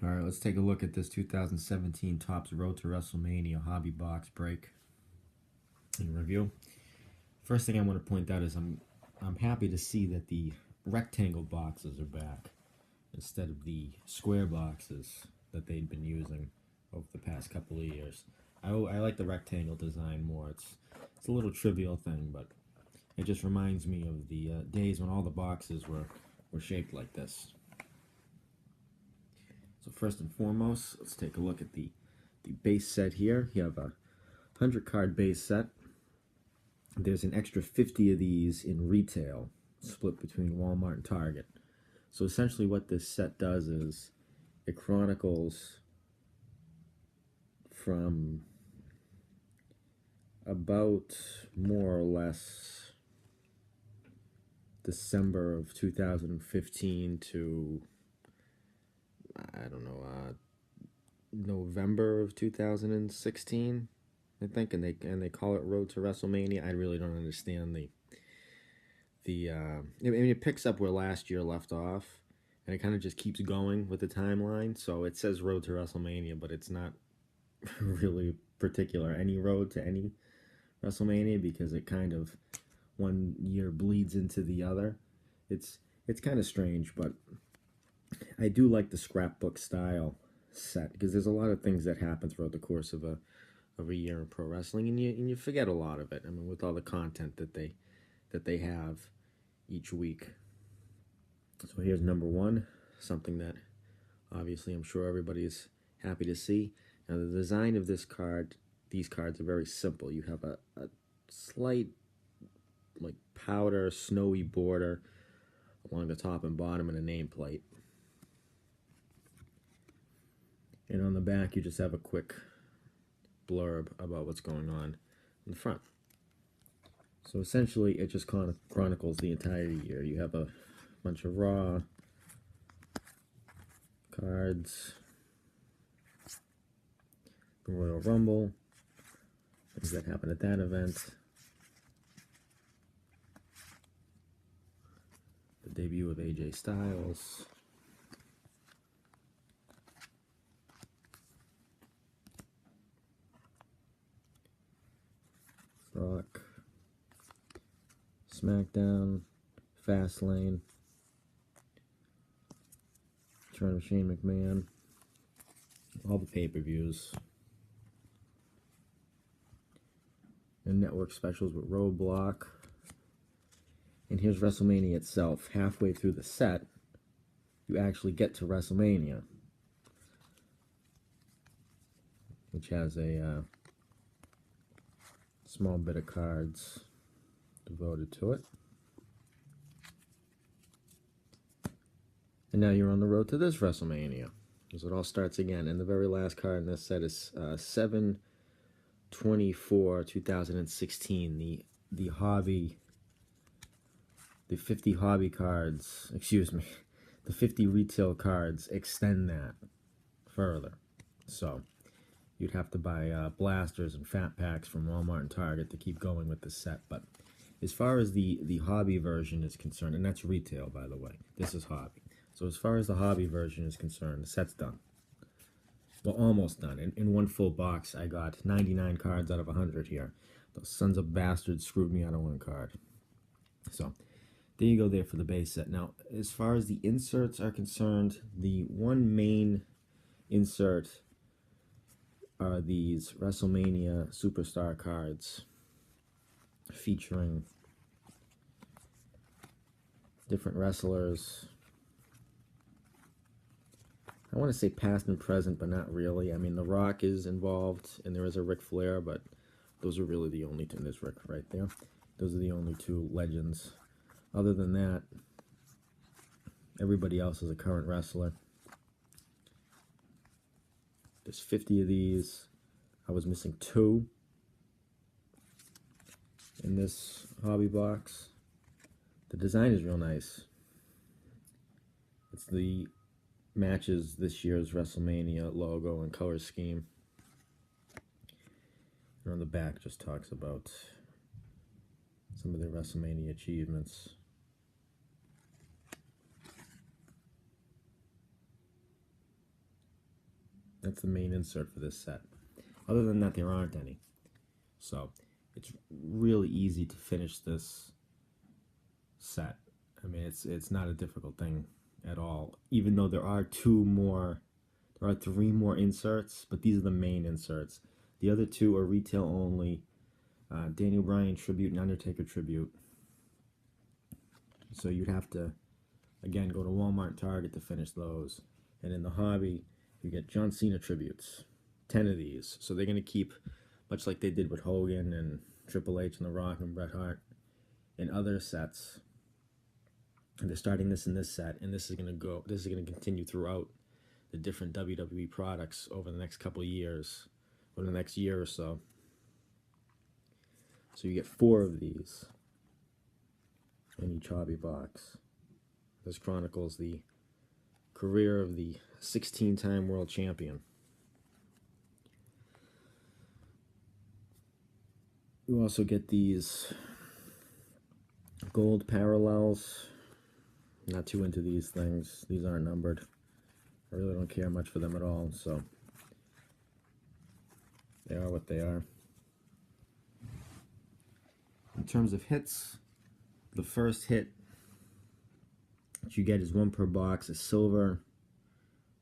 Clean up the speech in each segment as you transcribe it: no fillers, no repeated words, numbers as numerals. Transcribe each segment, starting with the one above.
All right, let's take a look at this 2017 Topps Road to WrestleMania hobby box break and review. First thing I want to point out is I'm happy to see that the rectangle boxes are back instead of the square boxes that they'd been using over the past couple of years. I like the rectangle design more. It's a little trivial thing, but it just reminds me of the days when all the boxes were shaped like this. So first and foremost, let's take a look at the base set here. You have a 100 card base set. There's an extra 50 of these in retail, split between Walmart and Target. So essentially what this set does is it chronicles from about more or less December of 2015 to I don't know, November of 2016, I think, and they call it Road to WrestleMania. I really don't understand I mean, it picks up where last year left off, and it kind of just keeps going with the timeline. So it says Road to WrestleMania, but it's not really particular any road to any WrestleMania because it kind of one year bleeds into the other. It's kind of strange, but I do like the scrapbook style set because there's a lot of things that happen throughout the course of a year in pro wrestling, and you forget a lot of it. I mean, with all the content that they have each week. So here's number one, something that obviously I'm sure everybody's happy to see. Now the design of these cards are very simple. You have a slight like powder snowy border along the top and bottom and a nameplate. And on the back, you just have a quick blurb about what's going on in the front. So essentially, it just chronicles the entire year. You have a bunch of Raw cards, the Royal Rumble, things that happened at that event, the debut of AJ Styles, Rock, SmackDown, Fastlane, Return of Shane McMahon, all the pay-per-views, and network specials with Roadblock. And here's WrestleMania itself. Halfway through the set, you actually get to WrestleMania, which has a small bit of cards devoted to it. And now you're on the road to this WrestleMania, because it all starts again. And the very last card in this set is 7/24/2016. The hobby, the 50 hobby cards, excuse me, the 50 retail cards extend that further. So you'd have to buy blasters and fat packs from Walmart and Target to keep going with the set. But as far as the hobby version is concerned, and that's retail, by the way, this is hobby. So as far as the hobby version is concerned, the set's done. Well, almost done. In one full box, I got 99 cards out of 100 here. Those sons of bastards screwed me out of one card. So there you go there for the base set. Now, as far as the inserts are concerned, the one main insert are these WrestleMania Superstar cards featuring different wrestlers. I want to say past and present, but not really. I mean, The Rock is involved, and there is a Ric Flair, but those are really the only two. There's Rick right there. Those are the only two legends. Other than that, everybody else is a current wrestler. There's 50 of these. I was missing 2 in this hobby box. The design is real nice. It's the matches this year's WrestleMania logo and color scheme. And on the back just talks about some of the WrestleMania achievements. That's the main insert for this set. Other than that, there aren't any. So it's really easy to finish this set. I mean, it's not a difficult thing at all. Even though there are three more inserts, but these are the main inserts. The other two are retail only. Daniel Bryan tribute and Undertaker tribute. So you'd have to, again, go to Walmart and Target to finish those. And in the hobby, you get John Cena tributes. 10 of these. So they're going to keep, much like they did with Hogan and Triple H and The Rock and Bret Hart, in other sets. And they're starting this in this set, and this is going to continue throughout the different WWE products over the next couple of years, or the next year or so. So you get 4 of these in each hobby box. This chronicles the career of the 16-time world champion. You also get these gold parallels. Not too into these things. These aren't numbered. I really don't care much for them at all, so they are what they are. In terms of hits, the first hit that you get is 1 per box, a silver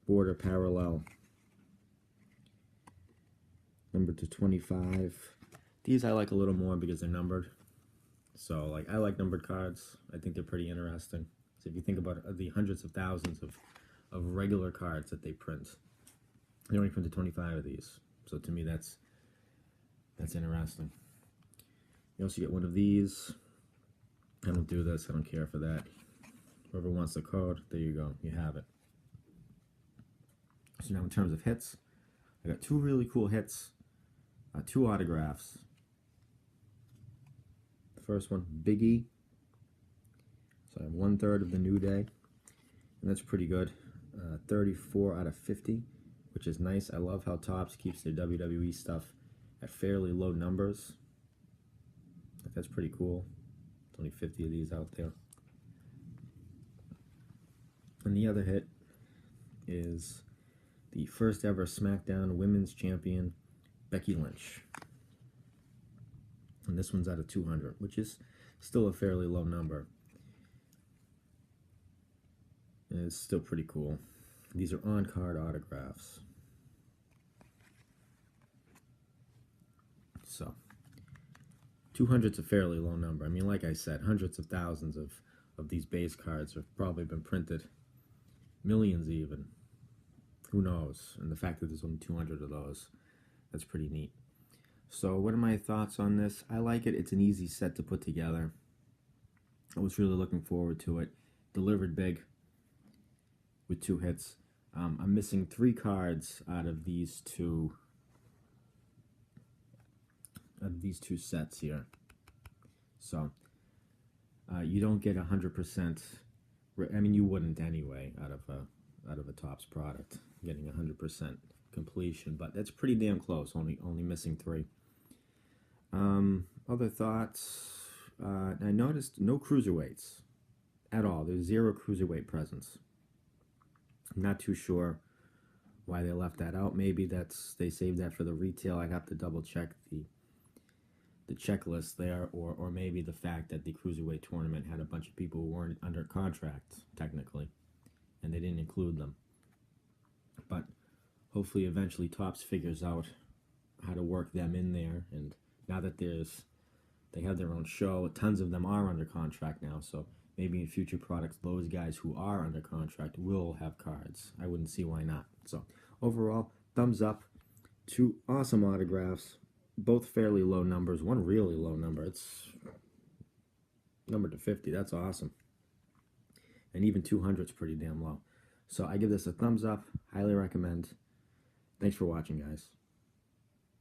border parallel, numbered to 25. These I like a little more because they're numbered. So, like, I like numbered cards. I think they're pretty interesting. So if you think about the hundreds of thousands of regular cards that they print, they only printed 25 of these. So to me, that's interesting. You also get 1 of these. I don't do this. I don't care for that. Whoever wants the code, there you go. You have it. So now in terms of hits, I got 2 really cool hits, 2 autographs. The first one, Big E. So I have 1/3 of the New Day, and that's pretty good. 34 out of 50, which is nice. I love how Topps keeps their WWE stuff at fairly low numbers. That's pretty cool. There's only 50 of these out there. And the other hit is the first ever SmackDown Women's Champion, Becky Lynch. And this one's out of 200, which is still a fairly low number. And it's still pretty cool. These are on-card autographs. So, 200's a fairly low number. I mean, like I said, hundreds of thousands of these base cards have probably been printed. Millions even. Who knows? And the fact that there's only 200 of those, that's pretty neat. So what are my thoughts on this? I like it. It's an easy set to put together. I was really looking forward to it. Delivered big with 2 hits. I'm missing 3 cards out of these two sets here. So you don't get 100%. I mean, you wouldn't anyway out of a Topps product getting 100% completion, but that's pretty damn close. Only missing 3. Other thoughts. I noticed no cruiserweights at all. There's 0 cruiserweight presence. I'm not too sure why they left that out. Maybe they saved that for the retail. I'd have to double check the checklist there, or maybe the fact that the cruiserweight tournament had a bunch of people who weren't under contract technically, and they didn't include them. But hopefully, eventually, Topps figures out how to work them in there. And now that they have their own show, tons of them are under contract now. So maybe in future products, those guys who are under contract will have cards. I wouldn't see why not. So overall, thumbs up. 2 awesome autographs. Both fairly low numbers. 1 really low number. It's numbered to 50. That's awesome. And even 200 is pretty damn low. So I give this a thumbs up. Highly recommend. Thanks for watching, guys.